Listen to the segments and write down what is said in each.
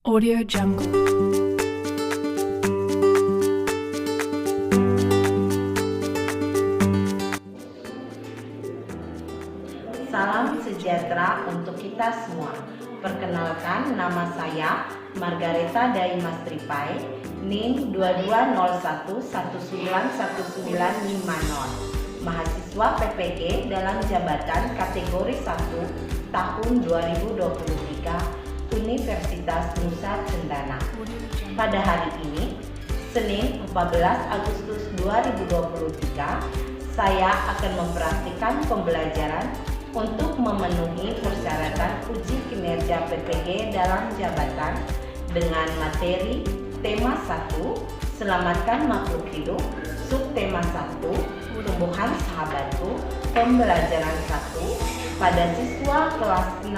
Audio Jungle. Salam sejahtera untuk kita semua. Perkenalkan, nama saya Margareta Daimas Tripai, NIM 2201191950, mahasiswa PPG dalam jabatan kategori 1 tahun 2023 Universitas Nusa Cendana. Pada hari ini, Senin 14 Agustus 2023, saya akan mempraktikkan pembelajaran untuk memenuhi persyaratan uji kinerja PPG dalam jabatan dengan materi tema 1, Selamatkan Makhluk Hidup, subtema 1, Tumbuhan Sahabatku, pembelajaran 1 pada siswa kelas 6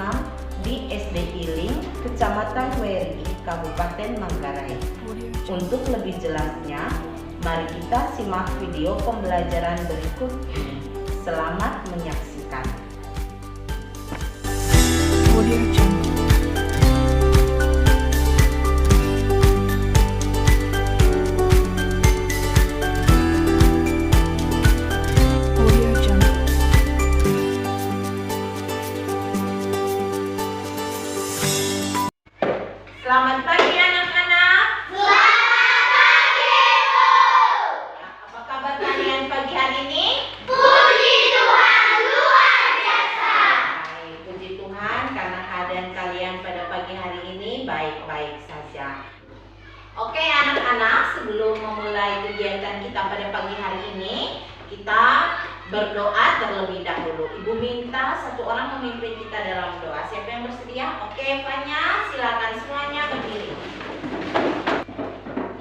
di SD Iling, Kecamatan Weri, Kabupaten Manggarai. Untuk lebih jelasnya, mari kita simak video pembelajaran berikut ini. Selamat menyaksikan. Audio Jungle. Audio Jungle. Selamat pagi anak-anak. Selamat pagi, Bu. Apa kabar kalian pagi hari ini? Puji Tuhan, luar biasa. Baik, puji Tuhan karena keadaan kalian pada pagi hari ini baik-baik saja. Oke anak-anak, sebelum memulai kegiatan kita pada pagi hari ini, kita berdoa terlebih dahulu. Ibu minta satu orang memimpin kita dalam doa. Siapa yang bersedia? Oke, Fanya, silakan semuanya berdiri.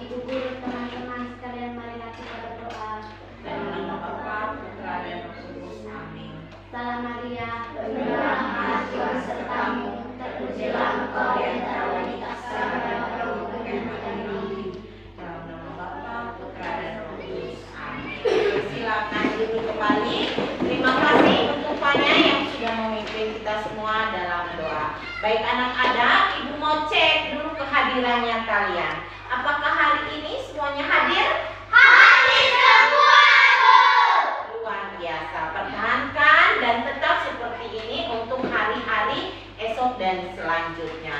Ibu guru, teman-teman sekalian, marilah kita berdoa. Dan nama Bapa, Putra, dan Roh Kudus. Amin. Salam Maria, penuh rahmat, Tuhan sertamu, terpujilah engkau di antara wanita sekalian, dan terberkati anakmu. Dalam nama Bapa, Putra, dan Roh Kudus. Amin. Silakan duduk kembali. Terima kasih untuk Fanya yang sudah memimpin kita semua dalam doa. Baik anak-anak, Ibu mau cek dulu kehadirannya kalian. Apakah hari ini semuanya hadir? Hadir semua, Bu. Luar biasa. Pertahankan dan tetap seperti ini untuk hari-hari esok dan selanjutnya.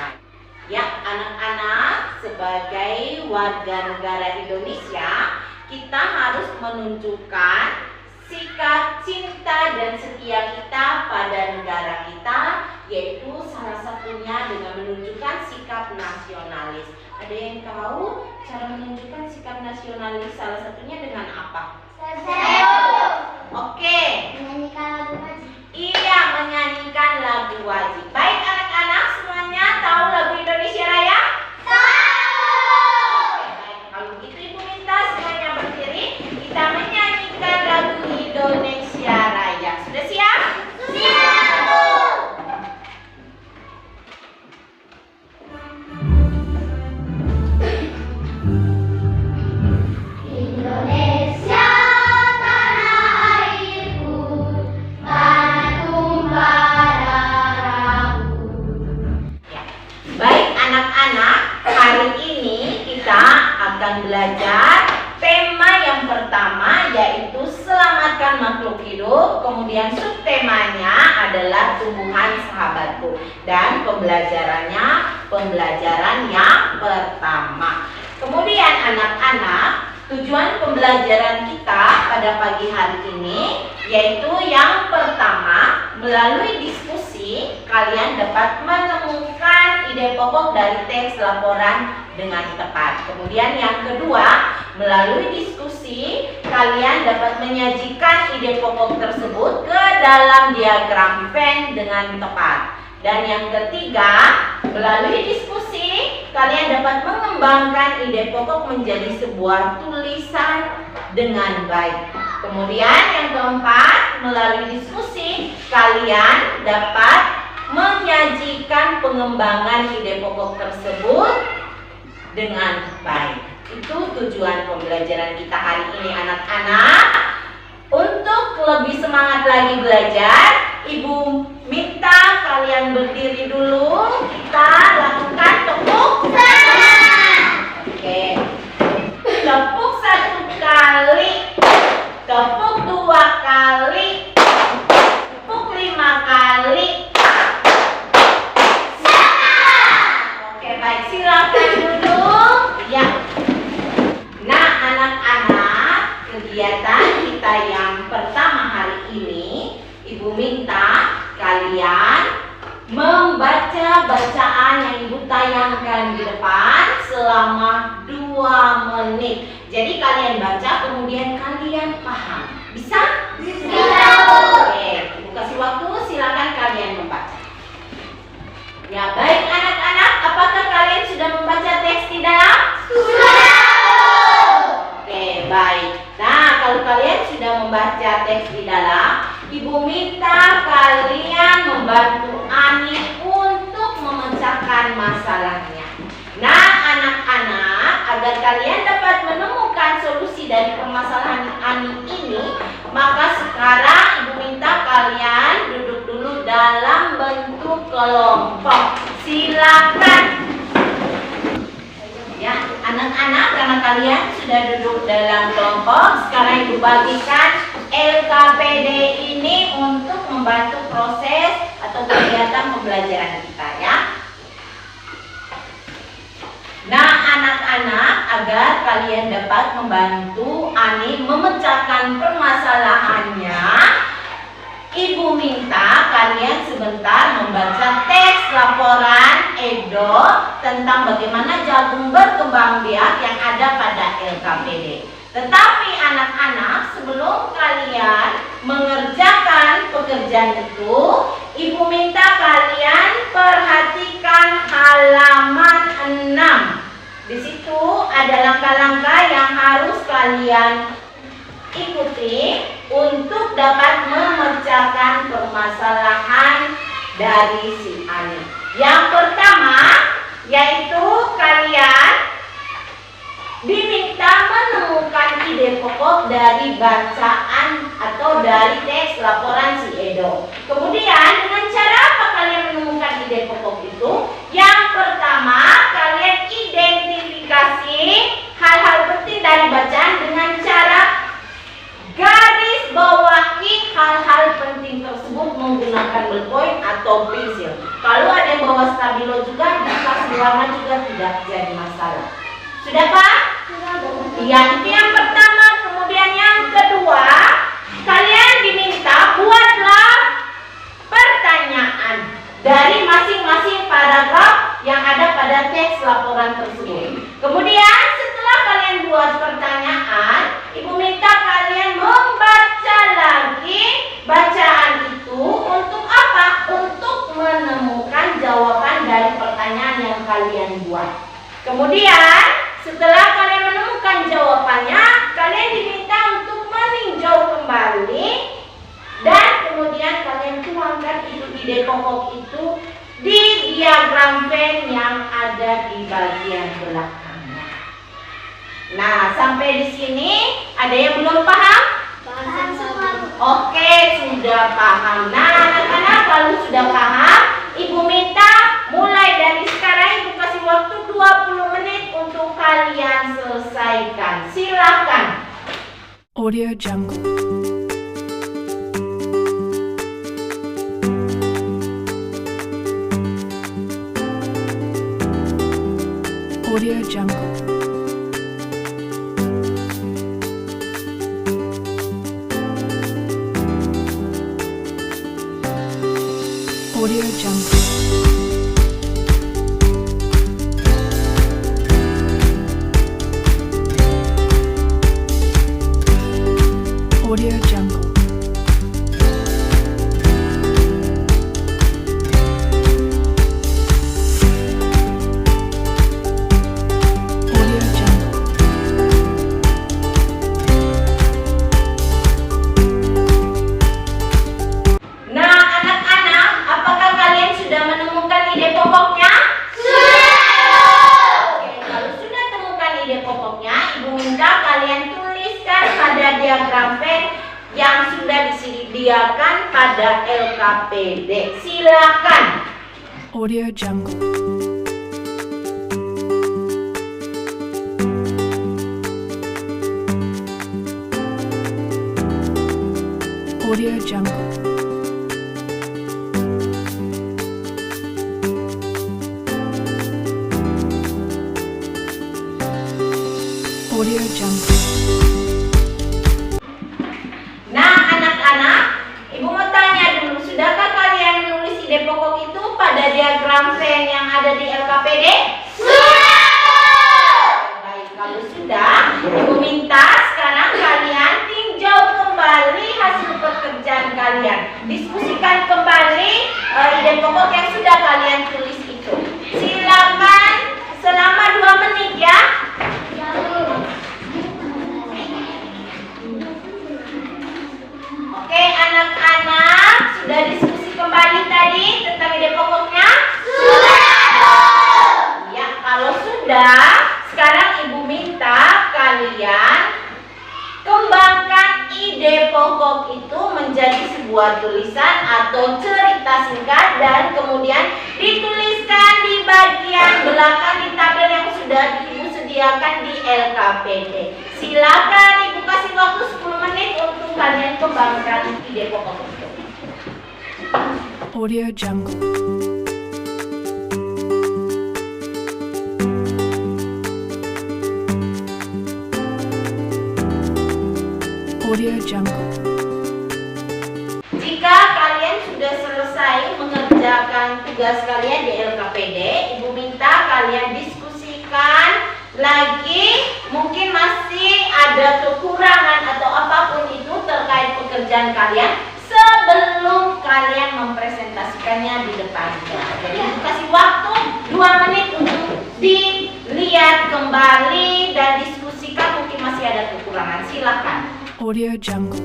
Ya, anak-anak, sebagai warga negara Indonesia, kita harus menunjukkan sikap cinta dan setia kita pada negara kita, yaitu salah satunya dengan menunjukkan sikap nasionalis. Ada yang tahu cara menunjukkan sikap nasionalis salah satunya dengan apa? Oke. Menyanyikan lagu wajib. Iya, menyanyikan lagu wajib. Baik anak-anak, semuanya tahu lagu Indonesia Raya? Oke, baik. Kalau begitu Ibu minta semuanya berdiri. Kita menyanyikan lagu Indonesia Raya. Sudah siap? Siap, Bu. Indonesia tanah airku, tanah tumpah darahku. Ya. Baik anak-anak, hari ini kita akan belajar tema yang pertama, yaitu selamatkan makhluk hidup. Kemudian subtemanya adalah tumbuhan sahabatku. Dan pembelajaran yang pertama. Kemudian anak-anak, tujuan pembelajaran kita pada pagi hari ini yaitu yang pertama, melalui diskusi kalian dapat menemukan ide pokok dari teks laporan dengan tepat. Kemudian yang kedua, melalui diskusi kalian dapat menyajikan ide pokok tersebut ke dalam diagram Venn dengan tepat. Dan yang ketiga, melalui diskusi kalian dapat mengembangkan ide pokok menjadi sebuah tulisan dengan baik. Kemudian yang keempat, melalui diskusi kalian dapat menyajikan pengembangan ide pokok tersebut dengan baik. Itu tujuan pembelajaran kita hari ini anak-anak. Untuk lebih semangat lagi belajar, Ibu minta kalian berdiri dulu. Kita lakukan tepuk tangan. Baik, silakan duduk. Ya. Nah, anak-anak, kegiatan kita yang pertama hari ini, Ibu minta kalian membaca bacaan yang Ibu tayangkan di depan selama 2 menit. Jadi kalian baca, kemudian kalian paham. Bisa? Bisa. Oke, Ibu kasih waktu, silakan kalian membaca. Ya, baik anak-anak, apakah kalian sudah membaca teks di dalam? Sudah. Oke, baik. Nah, kalau kalian sudah membaca teks di dalam, Ibu minta kalian membantu Ani untuk memecahkan masalahnya. Nah, anak-anak, agar kalian dapat menemukan solusi dari permasalahan Ani ini, maka sekarang Ibu minta kalian duduk dulu dalam bentuk kelompok. Silakan. Ya, anak-anak, karena kalian sudah duduk dalam kelompok, sekarang Ibu bagikan LKPD ini untuk membantu proses atau kegiatan pembelajaran kita ya. Nah, anak-anak, agar kalian dapat membantu Ani memecahkan permasalahannya, Ibu minta kalian sebentar membaca teks laporan Edo tentang bagaimana jagung berkembang biak yang ada pada LKPD. Tetapi anak-anak, sebelum kalian mengerjakan pekerjaan itu, Ibu minta kalian perhatikan halaman 6. Di situ ada langkah-langkah yang harus kalian ikuti untuk dapat memecahkan permasalahan dari si Ani. Yang pertama, yaitu kalian diminta menemukan ide pokok dari bacaan atau dari teks laporan si Edo. Kemudian dengan cara apa kalian menemukan ide pokok itu? Yang pertama, kalian identifikasi hal-hal penting dari bacaan dengan cara garis bawahi hal-hal penting tersebut menggunakan ballpoint atau pensil. Kalau ada yang bawa stabilo juga, dikasih warna juga tidak jadi masalah. Sudah Pak? Iya, itu yang pertama. Kemudian yang kedua, kalian diminta buatlah pertanyaan dari masing-masing paragraf yang ada pada teks laporan tersebut. Kemudian setelah kalian buat pertanyaan, Ibu minta kalian membaca lagi bacaan itu untuk apa? Untuk menemukan jawaban dari pertanyaan yang kalian buat. Kemudian setelah kalian menemukan jawabannya, kalian diminta untuk meninjau kembali dan kemudian kalian tuangkan itu ide pokok itu di diagram Venn yang ada di bagian belakangnya. Nah, sampai di sini ada yang belum paham? Paham semua. Oke, sudah paham. Nah, anak-anak, kalau sudah paham, Ibu minta mulai dari sekarang Ibu kasih waktu 20 menit untuk kalian selesaikan. Silakan. Audio Jungle. Audio Jungle. Audio Jungle. Audio Jungle. Audio Jungle. Nah, anak-anak, apakah kalian sudah menemukan ide pokoknya? Oke, kalau sudah temukan ide pokoknya, Ibu minta kalian tuliskan pada diagram Venn yang sudah disediakan pada LKPD. Silakan. Audio Jungle. Audio Jungle. Audio Jungle. Nah, anak-anak, Ibu mau tanya dulu, sudahkah kalian menulis ide pokok itu pada diagram Venn yang ada di LKPD? Baik, kalau sudah, Ibu minta sekarang kalian tinjau kembali hasil pekerjaan kalian. Diskusikan kembali ide pokok yang sudah kalian tulis itu. Silakan selama 2 menit ya. Oke, anak-anak, sudah diskusi kembali tadi tentang ide pokoknya? Ya, kalau sudah, sekarang Ibu minta kalian kembangkan ide pokok itu menjadi sebuah tulisan atau cerita singkat dan kemudian dituliskan di bagian belakang di tabel yang sudah Ibu sediakan di LKPD. Silakan Ibu kasih waktu 10 menit untuk kalian kembangkan ide pokok itu. Audio Jungle. Audio Jungle. Jika kalian sudah selesai mengerjakan tugas kalian di LKPD, Ibu minta kalian diskusikan lagi, mungkin masih ada kekurangan atau apapun itu terkait pekerjaan kalian sebelum kalian mempresentasikannya di depannya. Jadi Ibu kasih waktu 2 menit untuk dilihat kembali dan diskusikan, mungkin masih ada kekurangan. Silakan. Audio Jungle.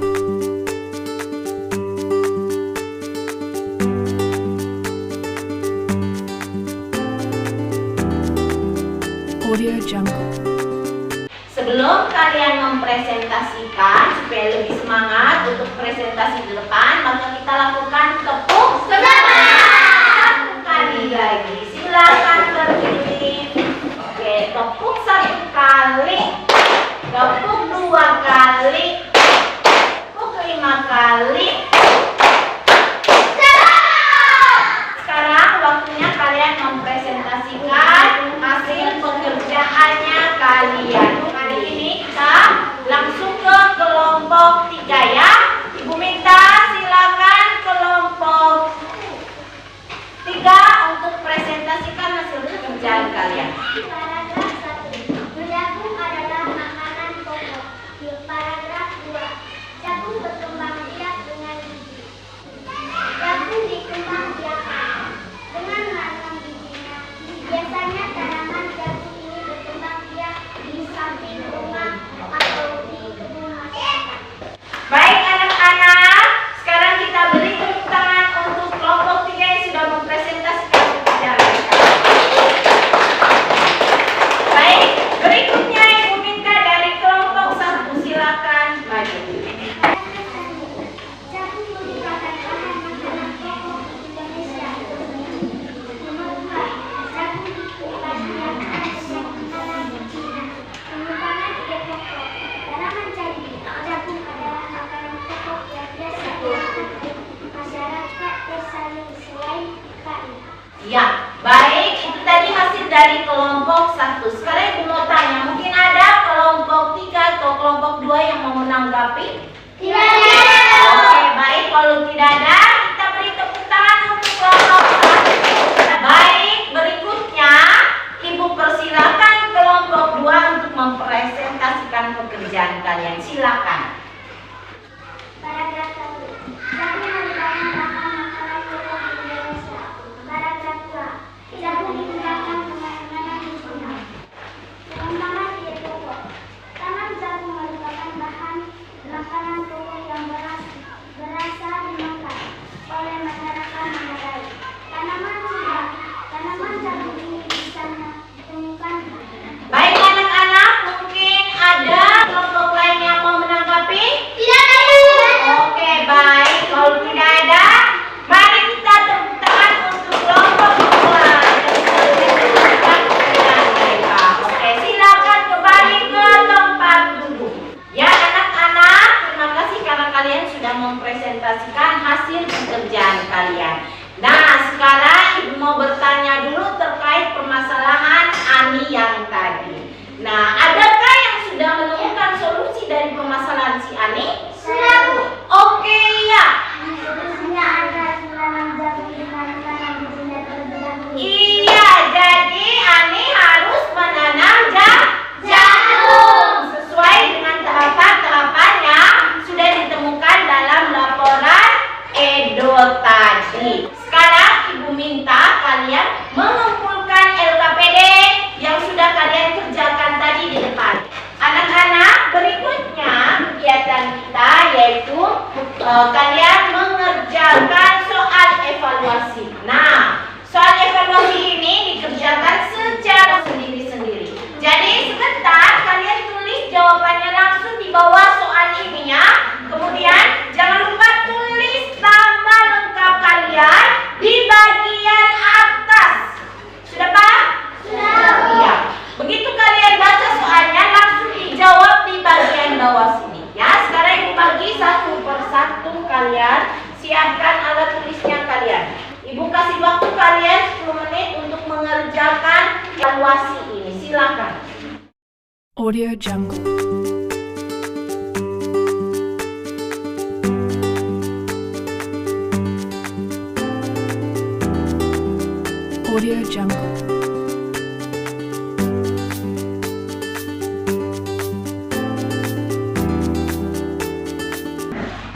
Audio Jungle. Sebelum kalian mempresentasikan supaya lebih semangat untuk presentasi di depan, maka kita lakukan tepuk semangat. 1 kali lagi. Silakan berdiri. Oke, tepuk 1 kali. Tepuk 2 kali. Tepuk 5 kali. Sekarang waktunya kalian mempresentasikan hasil pekerjaannya kalian. Kali ini kita langsung ke kelompok 3 ya. Ibu minta silakan kelompok 3 untuk presentasikan hasil pekerjaan kalian. Paragraf 1. Menjagung adalah makanan pokok. Di paragraf 2. Jagung berkembang biak dengan gigi. Jagung dikembang biakan dengan menanam bijinya. Biasanya tanaman jagung ini berkembang biak di samping rumah atau di kebun masyarakat. Baik anak-anak, sekarang kita beri tepuk tangan untuk kelompok 3 yang sudah mempresentasikan pekerjaan mereka. Baik, berikutnya Ibu minta dari kelompok 1, silakan maju. Jagung merupakan bahan makanan pokok Indonesia. Nomor 2. Jagung dikupas biakan dengan menanam bijinya. Pengembangan ide pokok. Dalam mencari jagung adalah makanan pokok yang biasa dimakan oleh masyarakat tersaling selain KI. Ya, baik, itu tadi hasil dari kelompok 1. Sekarang Ibu mau tanya, mungkin ada kelompok 3 atau kelompok 2 yang mau menanggapi? Oke, baik, kalau tidak ada, kita beri tepuk tangan untuk kelompok 1. Baik, berikutnya Ibu persilakan kelompok 2 untuk mempresentasikan pekerjaan kalian. Silakan. Paragraf 1. Jagung merupakan bahan makanan pokok Indonesia. Paragraf 2. Jagung digunakan dengan menanam bijinya. Pengembangan ide pokok. Tanam jagung merupakan bahan makanan pokok yang berasa dimakan oleh masyarakat Madai. Tanaman jagung ini bisa ditemukan. Baik anak-anak, mungkin ada kelompok lain yang mau menanggapi? Silakan. Audio Jungle. Audio Jungle.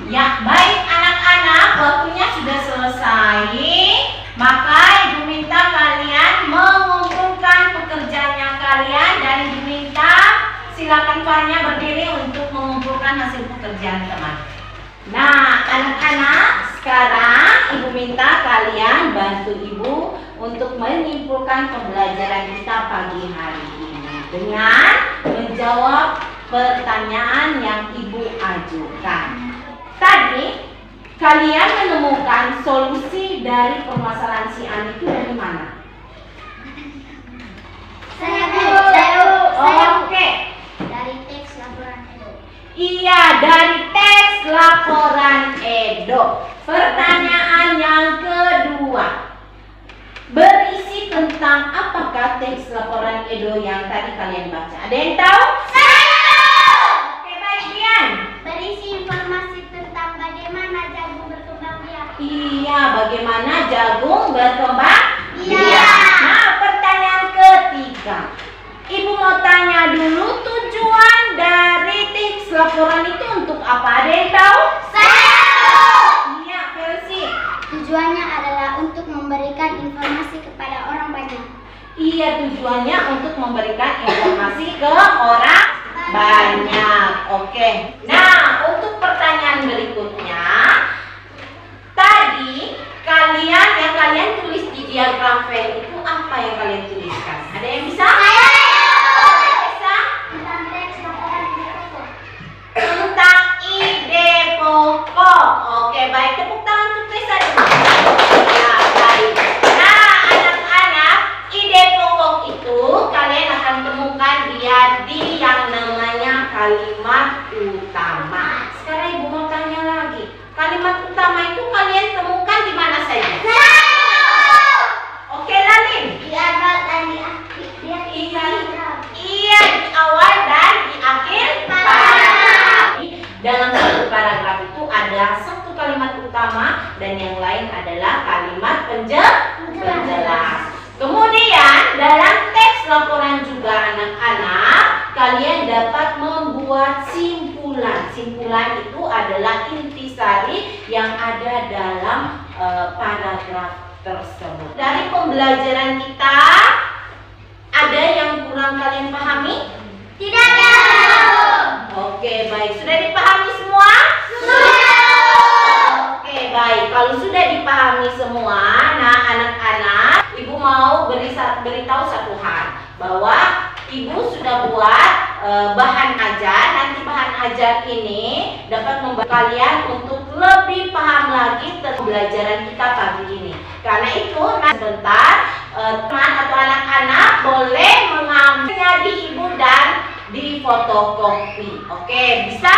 Ya, baik anak-anak, waktunya sudah selesai. Maka Ibu minta kalian mengumpulkan pekerjaannya kalian dan Ibu minta silakan Fahnya berdiri untuk mengumpulkan hasil pekerjaan teman. Nah, anak-anak, sekarang Ibu minta kalian bantu Ibu untuk menyimpulkan pembelajaran kita pagi hari ini dengan menjawab pertanyaan yang Ibu ajukan. Tadi kalian menemukan solusi dari permasalahan si Ani itu dari mana? Saya Bu. Oke. Dari teks laporan Edo. Iya, dari teks laporan Edo. Pertanyaan yang kedua. Berisi tentang apakah teks laporan Edo yang tadi kalian baca? Ada yang tahu? Oke, baik, Dian. Berisi informasi tentang bagaimana jagung berkembang biak. Iya, bagaimana jagung berkembang? Iya. Nah, pertanyaan ketiga. Ibu mau tanya dulu tujuan dari teks laporan itu untuk apa? Ada yang tahu? Iya, Versi. Tujuannya adalah untuk memberikan informasi kepada orang banyak. Iya, tujuannya untuk memberikan informasi ke orang banyak. Oke. Nah, untuk pertanyaan berikutnya. Tadi kalian tulis di diagram Venn itu apa yang kalian tuliskan? Ada yang bisa? Bisa? Tentang teks laporan Edo. Tentang ide pokok. Oke, baik. Tepuk tangan untuk Tessa. Ya, baik. Nah, anak-anak, ide pokok itu kalian akan temukan dia di yang namanya kalimat utama. Sekarang Ibu mau tanya lagi. Kalimat utama itu kalian temukan di mana saja? Oke, Lalin. Di awal dan di akhir. Iya, di awal dan di akhir paragraf. Dalam satu paragraf itu ada satu kalimat utama dan yang lain adalah kalimat penjelas. Kemudian dalam teks laporan juga anak-anak, kalian dapat membuat simpulan. Simpulan itu adalah intisari yang ada dalam paragraf tersebut. Dari pembelajaran kita, ada yang kurang kalian pahami? Tidak. Oke, baik. Sudah dipahami semua? Oke, baik. Kalau sudah dipahami semua, nah anak-anak, Ibu mau beritahu satu hal, bahwa Ibu sudah buat bahan ajar. Nanti bahan ajar ini dapat membantu kalian untuk lebih paham lagi tentang pembelajaran kita pagi ini. Karena itu, sebentar teman atau anak-anak boleh mengambilnya di Ibu dan di fotokopi. Oke, bisa?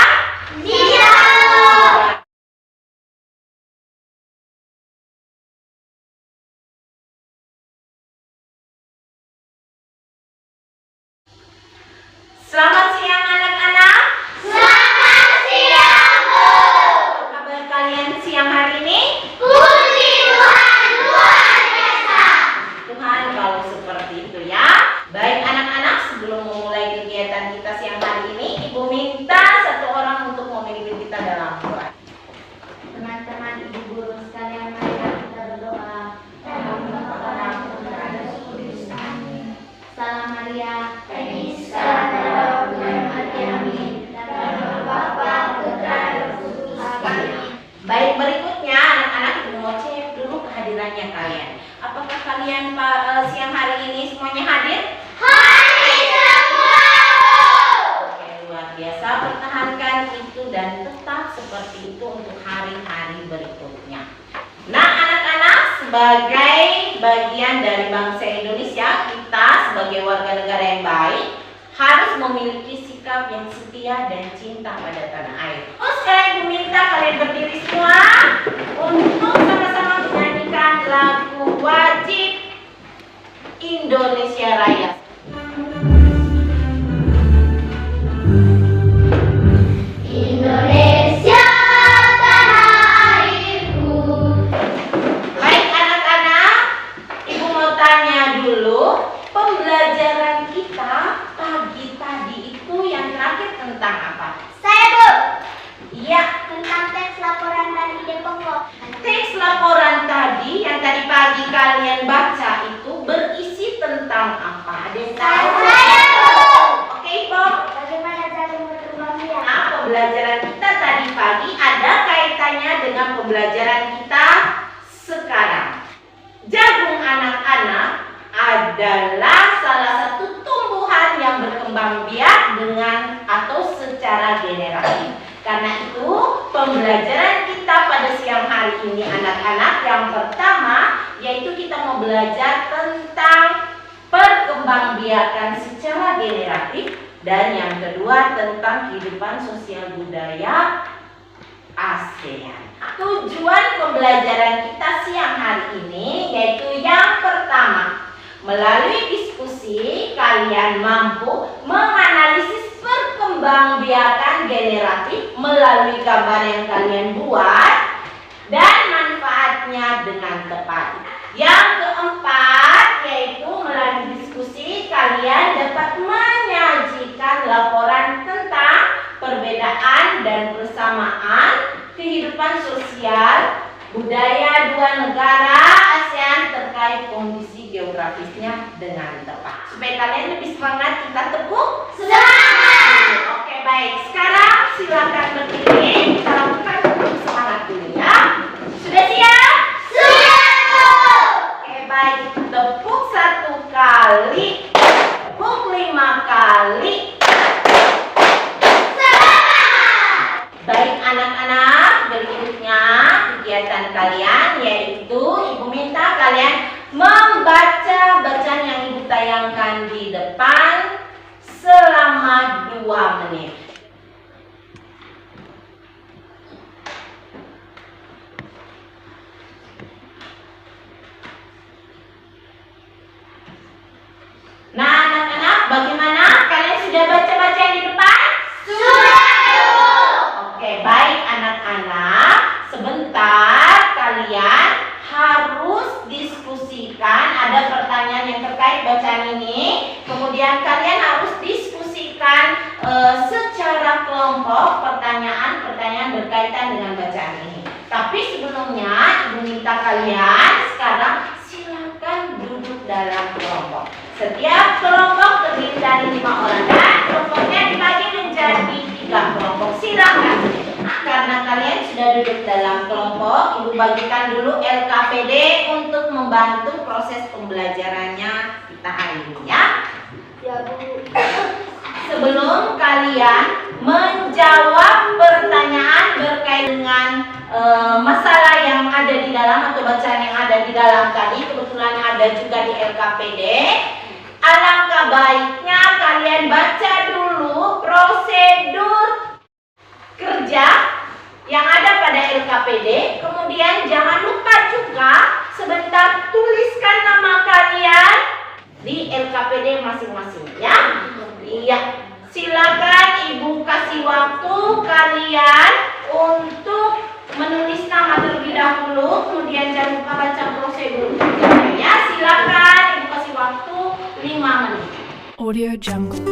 Bisa. Selamat siang anak-anak. Selamat siang, Bu. Apa kabar kalian siang hari ini? Puji Tuhan, luar biasa. Tuhan kalau seperti itu ya. Baik anak-anak, sebelum memulai kegiatan kita siang hari ini, Ibu minta satu orang untuk memimpin kita dalam doa. Teman-teman, Ibu guru sekalian, mari kita berdoa. Salam Maria. Baik, berikutnya anak-anak Ibu mau cek dulu kehadirannya kalian. Apakah kalian siang hari ini semuanya hadir? Hadir semua. Oke, luar biasa. Pertahankan itu dan tetap seperti itu untuk hari-hari berikutnya. Nah, anak-anak, sebagai bagian dari bangsa Indonesia, kita sebagai warga negara yang baik harus memiliki sikap yang setia dan cinta pada tanah air. Oh, sekarang Ibu minta kalian berdiri semua untuk sama-sama menyanyikan lagu wajib Indonesia Raya. tentang apa? Saya, Bu. Iya, Tentang teks laporan dan ide pokok. teks laporan tadi yang tadi pagi kalian baca itu berisi tentang apa? Ada yang tahu? Saya, Bu. Oke, Ibu. Bagaimana cara berkembang biak? Nah, pembelajaran kita tadi pagi ada kaitannya dengan pembelajaran kita sekarang. Jagung anak-anak adalah salah satu tumbuhan yang berkembang biak dengan atau secara generatif. Karena itu, pembelajaran kita pada siang hari ini anak-anak yang pertama yaitu kita mau belajar tentang perkembangbiakan secara generatif dan yang kedua tentang kehidupan sosial budaya ASEAN. Tujuan pembelajaran kita siang hari ini yaitu yang pertama, melalui diskusi kalian mampu menganalisis perkembangbiakan generatif melalui gambar yang kalian buat dan manfaatnya dengan tepat. Yang keempat yaitu melalui diskusi kalian dapat menyajikan laporan tentang perbedaan dan persamaan kehidupan sosial budaya dua negara ASEAN terkait kondisi geografisnya dengan tepat. Supaya kalian lebih semangat, kita tepuk semangat. Oke, baik. Sekarang silakan berdiri. Kita lakukan tepuk semangat dulu ya. Sudah siap? Sudah. Oke, baik. Tepuk 1 kali. Tepuk 5 kali. Baik anak-anak, berikutnya kegiatan kalian yaitu Ibu minta kalian membaca bacaan yang Ibu tayangkan di depan selama 2 menit. Nah anak-anak, bagaimana? Kalian sudah baca bacaan di depan? Sudah. Oke, baik anak-anak. Sebentar kalian harus diskusikan. Ada pertanyaan yang terkait bacaan ini. Kemudian kalian harus diskusikan secara kelompok pertanyaan-pertanyaan berkaitan dengan bacaan ini. Tapi sebelumnya Ibu minta kalian sekarang silakan duduk dalam kelompok. Setiap kelompok terdiri dari 5 orang dan kelompoknya dibagi menjadi 3 kelompok. Silakan. Karena kalian sudah duduk dalam kelompok, Ibu bagikan dulu LKPD untuk membantu proses pembelajarannya kita hari ini ya. Ya, Bu. Sebelum kalian menjawab pertanyaan berkaitan dengan masalah yang ada di dalam atau bacaan yang ada di dalam tadi, kebetulan ada juga di LKPD. Alangkah baiknya kalian baca dulu prosedur kerja yang ada pada LKPD. Kemudian jangan lupa juga sebentar tuliskan nama kalian di LKPD masing-masing ya. Iya, silakan Ibu kasih waktu kalian untuk menulis nama terlebih dahulu. Kemudian jangan lupa baca prosedur kerjanya ya. Silakan Ibu kasih waktu 5 menit. Audio Jungle.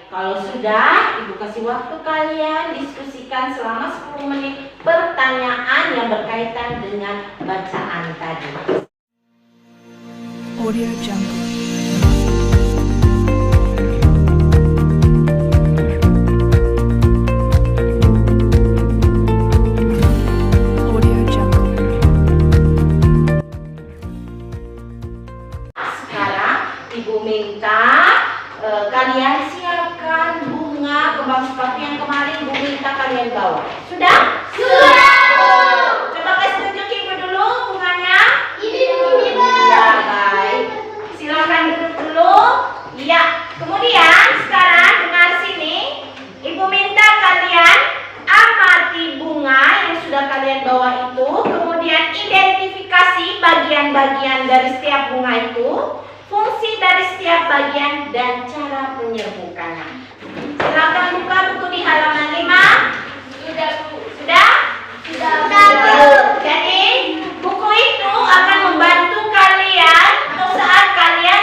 Kalau sudah, Ibu kasih waktu kalian diskusikan selama 10 menit pertanyaan yang berkaitan dengan bacaan tadi. Audio Jungle. Audio Jungle. Sekarang Ibu minta kalian siapkan bunga kembang sepatu yang kemarin Ibu minta kalian bawa. Sudah? Sudah. Coba kasih tunjuk Ibu dulu bunganya. Ini, Bu. Ya, baik. Silakan duduk dulu. Iya. Kemudian sekarang dengar sini, Ibu minta kalian amati bunga yang sudah kalian bawa itu, kemudian identifikasi bagian-bagian dari setiap bunga itu, fungsi dari setiap bagian dan cara penyerbukannya. Silakan buka buku di halaman 5. Sudah, Bu. Sudah? Sudah. Jadi buku itu akan membantu kalian atau saat kalian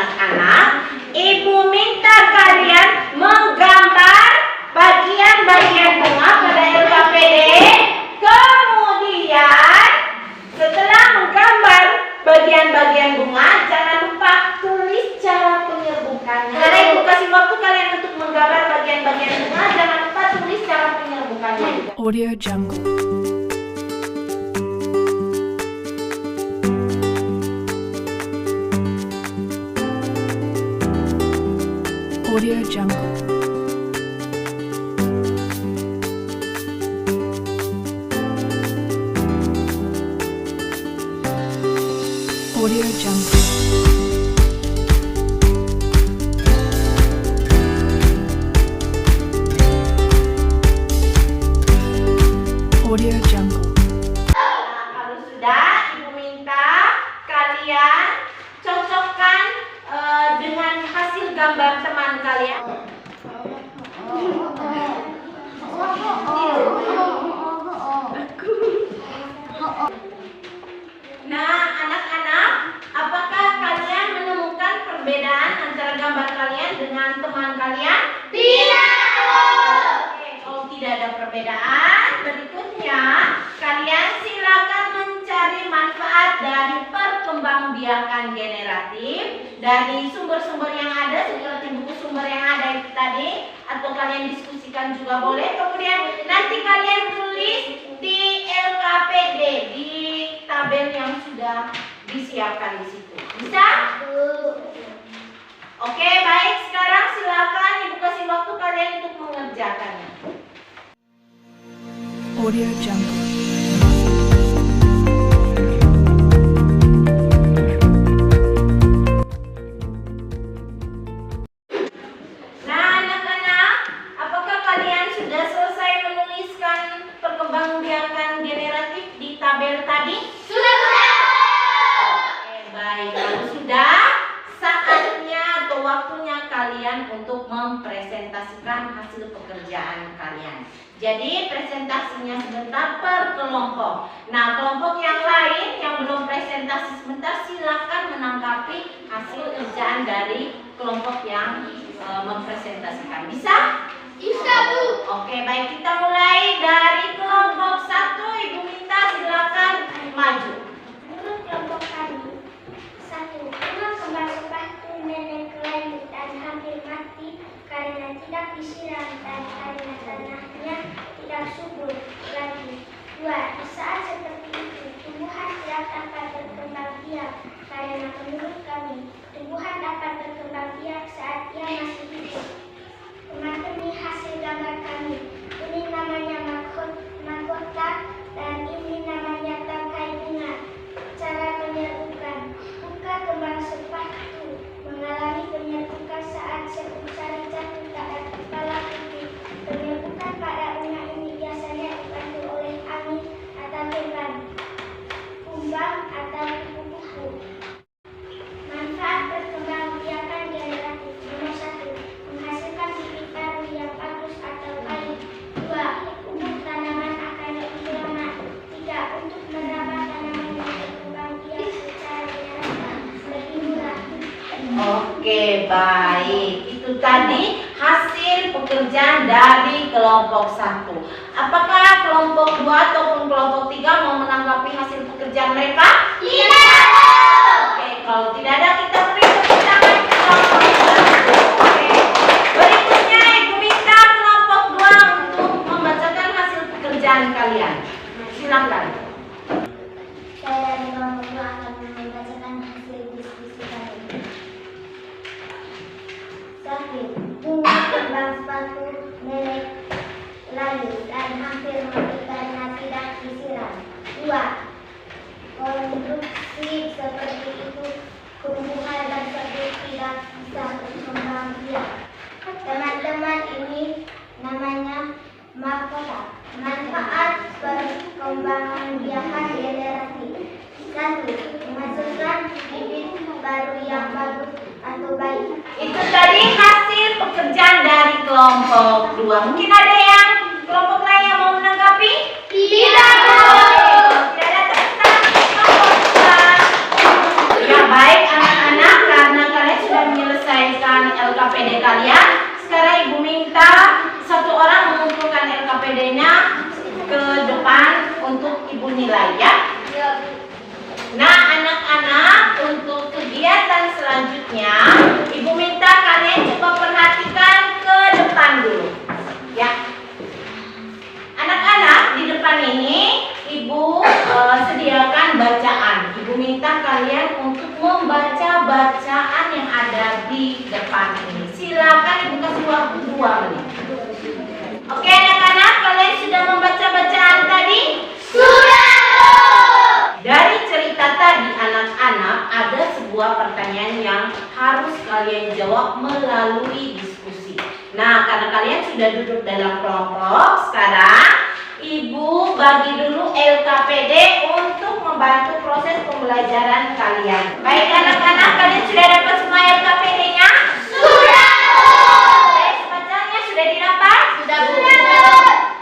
anak-anak, Ibu minta kalian menggambar bagian-bagian bunga pada LKPD. Kemudian setelah menggambar bagian-bagian bunga, jangan lupa tulis cara penyerbukannya. Karena Ibu kasih waktu kalian untuk menggambar bagian-bagian bunga, jangan lupa tulis cara penyerbukannya juga. Audio Jungle. Audio Jungle. Audio Jungle. Audio Jungle. Nah, kalau sudah, Ibu minta kalian cocokkan dengan hasil gambar teman kalian. Nah, anak-anak, apakah kalian menemukan perbedaan antara gambar kalian dengan teman kalian? Tidak. Oke, kalau tidak ada perbedaan, berikutnya kalian silakan mencari manfaat dari perkembangbiakan generatif dari sumber-sumber yang ada, seperti buku sumber yang ada itu tadi, atau kalian diskusikan juga boleh. Kemudian nanti kalian tulis di LKPD di tabel yang sudah disiapkan di situ. Bisa? Oke, baik. Sekarang silakan Ibu kasih waktu kalian untuk mengerjakannya. Audio Jungle. Nah, anak-anak, apakah kalian sudah selesai menuliskan perkembangbiakan generatif di tabel tadi? Sudah. Oke, baik. Kalau sudah, saatnya atau waktunya kalian untuk mempresentasikan hasil pekerjaan kalian. Jadi presentasinya sebentar per kelompok. Nah, kelompok yang lain yang belum presentasi sebentar silakan menanggapi hasil kerjaan dari kelompok yang mempresentasikan. Bisa? Bisa, Bu. Oke, baik, kita mulai dari kelompok 1. Ibu minta silakan maju. Menurut kelompok kami, 1. Bunga kembang sepatu nenek layu dan hampir mati karena tidak disiram dan karena tanahnya tidak subur lagi. 2. Di saat seperti itu, tumbuhan tidak dapat berkembang biak karena menurut kami, tumbuhan dapat berkembang biak saat ia masih hidup. Teman-teman, hasil gambar kami. Ini namanya mahkota dan ini namanya tangkai bunga. Cara penyerbukan. Buka kembang sepatu mengalami penyerbukan saat sehari jatuh pada kepala putih. Penyerbukan pada bunga ini biasanya dibantu oleh angin atau hewan, kumbang atau kupu-kupu. Manfaat perkembangbiakan generatif. Nomor 1. Menghasilkan bibit baru yang bagus atau baik. 2. Untuk tanaman akan lebih lama. 3. Untuk merawat tanaman yang berkembang biak secara generatif lebih murah. Oke, baik. Itu tadi hasil pekerjaan dari kelompok 1. Apakah kelompok 2 ataupun kelompok 3 mau menanggapi hasil pekerjaan mereka? Tidak. Oke, kalau tidak ada, kita beri tepuk tangan ke kelompok 2. Oke. Berikutnya Ibu minta kelompok 2 untuk membacakan hasil pekerjaan kalian. Silakan. Saya dari kelompok 2 akan membacakan hasil diskusi kami. 1. Bunga kembang sepatu nenek layu dan hampir mati karena tidak disiram. 2. Konstruksi seperti itu tumbuhan tersebut tidak bisa berkembang biak. Teman-teman, ini namanya mahkota. Manfaat perkembangan biakan generatif. 1. Menghasilkan bibit baru yang bagus atau baik. Itu tadi hasil pekerjaan dari kelompok 2. Mungkin ada yang kelompok lain yang mau menanggapi? Tidak. Tidak ada tepuk tangan untuk kelompok 2. Ya, baik anak-anak, karena kalian sudah minta satu orang mengumpulkan LKPD-nya ke depan untuk Ibu nilai ya. Nah, anak-anak, untuk kegiatan selanjutnya Ibu minta kalian coba perhatikan ke depan dulu ya. Anak-anak, di depan ini Ibu sediakan bacaan. Ibu minta kalian untuk membaca bacaan yang ada di depan ini. Silakan Ibu kasih waktu 2 menit. Oke anak-anak, kalian sudah membaca bacaan tadi? Sudah! Dari cerita tadi anak-anak, ada sebuah pertanyaan yang harus kalian jawab melalui diskusi. Nah, karena kalian sudah duduk dalam kelompok, sekarang Ibu bagi dulu LKPD untuk membantu proses pembelajaran kalian. Baik anak-anak, kalian sudah dapat semua LKPD-nya? Sudah! Baik, bacanya sudah didapat? Sudah.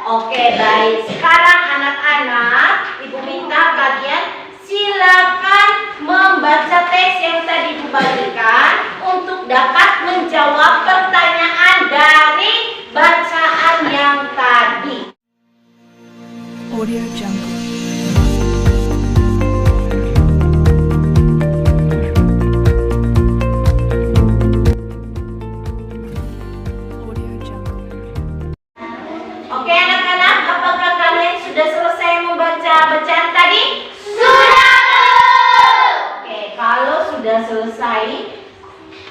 Oke, baik. Sekarang anak-anak, Ibu minta kalian silakan membaca teks yang tadi Ibu bagikan untuk dapat menjawab pertanyaan dari bacaan yang tadi. Audio Jungle. Audio Jungle. Oke anak-anak, apakah kalian sudah selesai membaca bacaan tadi? Sudah! Oke, kalau sudah selesai,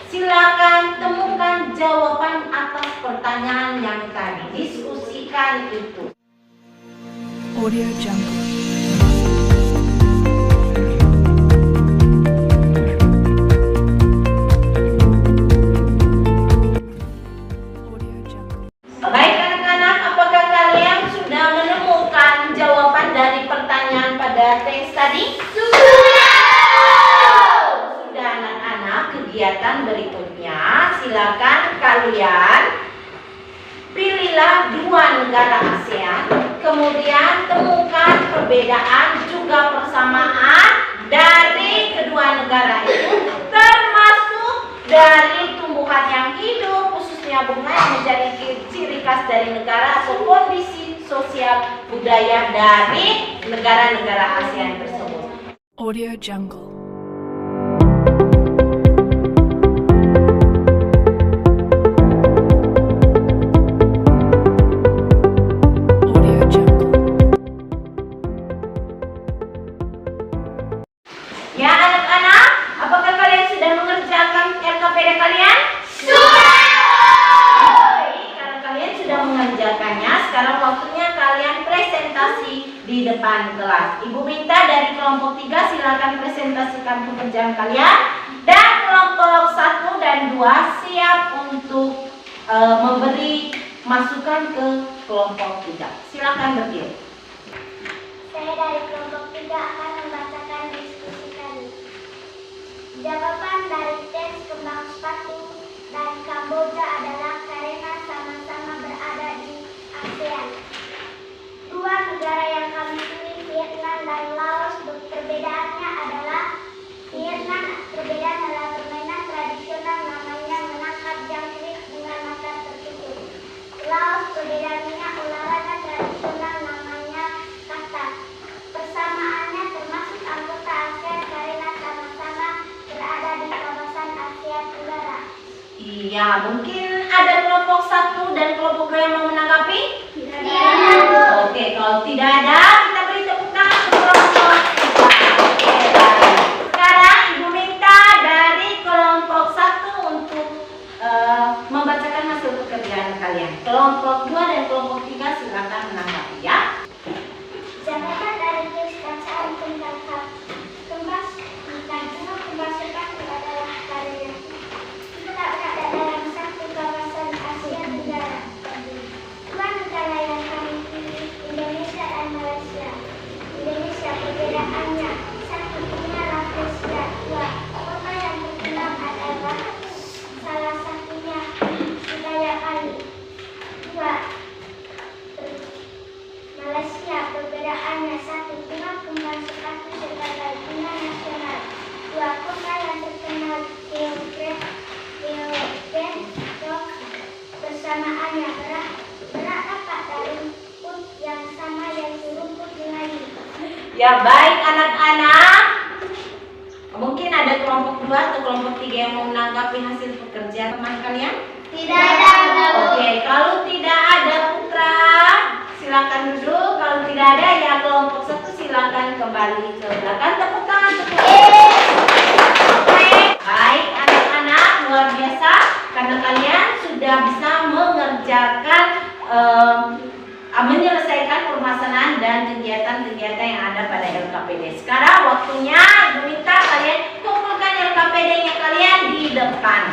silakan temukan jawaban atas pertanyaan yang tadi. Diskusikan itu. Audio Jungle. Audio Jungle. Baik anak-anak, apakah kalian sudah menemukan jawaban dari pertanyaan pada teks tadi? Sudah! Sudah anak-anak, kegiatan berikutnya silakan kalian pilihlah 2 negara ASEAN, kemudian temukan perbedaan juga persamaan dari kedua negara itu, termasuk dari tumbuhan yang hidup, khususnya bunga yang menjadi ciri khas dari negara atau kondisi sosial budaya dari negara-negara ASEAN tersebut. Audio Jungle. Audio Jungle. Ya anak-anak, apakah kalian sudah mengerjakan LKPD kalian? Sudah! Baik, karena kalian sudah mengerjakannya, sekarang waktunya kalian presentasi di depan kelas. Ibu minta dari kelompok 3 silakan presentasikan pekerjaan kalian. Dan kelompok 1 dan 2 siap untuk memberi masukan ke kelompok 3. Silakan berdiri. Saya dari kelompok 3 akan membacakan diskusi kami. Jawaban dari tes kembang sepatu dan Kamboja adalah karena sama-sama berada di ASEAN. 2 negara yang kami pilih, Vietnam dan Laos, perbedaannya adalah Vietnam perbedaan adalah permainan tradisional namanya menangkap jangkrik dengan mata tertutup. Laos perbedaannya olahraga tradisional namanya kata. Persamaannya termasuk anggota ASEAN karena sama-sama berada di kawasan Asia Tenggara. Iya, mungkin ada kelompok 1 dan kelompok 2 yang mau menanggapi? Tidak. Oke, kalau tidak ada, kita beri tepuk tangan ke kelompok 3. Oke, baik. Sekarang Ibu minta dari kelompok 1 untuk membacakan hasil pekerjaan kalian. Kelompok 2 dan kelompok 3 silakan menanggapi ya. Jawaban dari tes bacaan tentang kembang tentang bunga kembang sepatu adalah karena kita berada dalam satu kawasan Asia Tenggara. 2 negara yang kami pilih, Indonesia dan Malaysia. Indonesia perbedaannya, 1 inilah Malaysia, 2 kota yang terkenal adalah salah satunya Surabaya. 2 Ya baik anak-anak. Mungkin ada kelompok 2 atau kelompok 3 yang mau menanggapi hasil pekerjaan teman kalian? Tidak ada. Oke, kalau tidak ada Putra, silakan duduk. Kalau tidak ada ya kelompok 1 silakan kembali ke belakang. Tepuk tangan untuk Oke, baik anak-anak, luar biasa karena kalian sudah bisa mengerjakan menyelesaikan permasalahan dan kegiatan-kegiatan yang ada pada LKPD. Sekarang waktunya Ibu minta kalian kumpulkan LKPD-nya kalian di depan.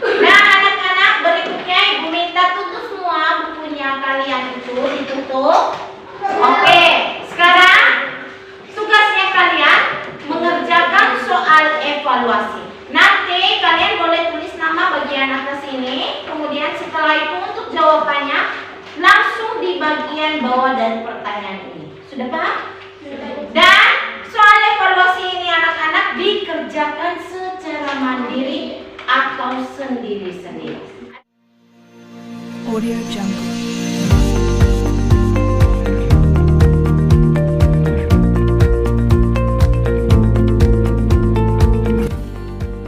Nah anak-anak, berikutnya Ibu minta tutup semua bukunya kalian itu, ditutup. Oke, sekarang tugasnya kalian mengerjakan soal evaluasi. Nanti kalian boleh tulis nama bagian atas ini, kemudian setelah itu untuk jawabannya langsung di bagian bawah dari pertanyaan ini. Sudah paham? Dan soal evaluasi ini anak-anak dikerjakan secara mandiri atau sendiri-sendiri. Audio Jungle.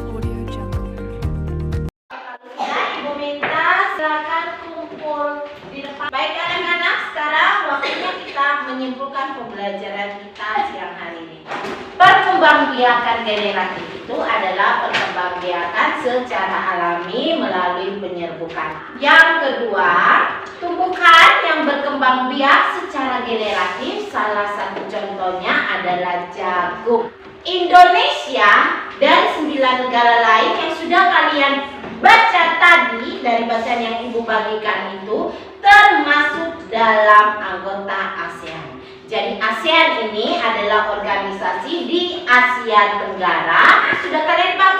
Audio Jungle. Ya, Ibu minta silakan kumpul di depan. Baik anak-anak, sekarang waktunya kita menyimpulkan pembelajaran kita siang hari ini. Perkembangbiakan generatif itu adalah perkembangbiakan secara alami melalui penyerbukan. Yang kedua, tumbuhan yang berkembang biak secara generatif, salah satu contohnya adalah jagung. Indonesia dan 9 negara lain yang sudah kalian baca tadi dari bacaan yang Ibu bagikan itu termasuk dalam anggota ASEAN. Jadi ASEAN ini adalah organisasi di Asia Tenggara. Sudah kalian paham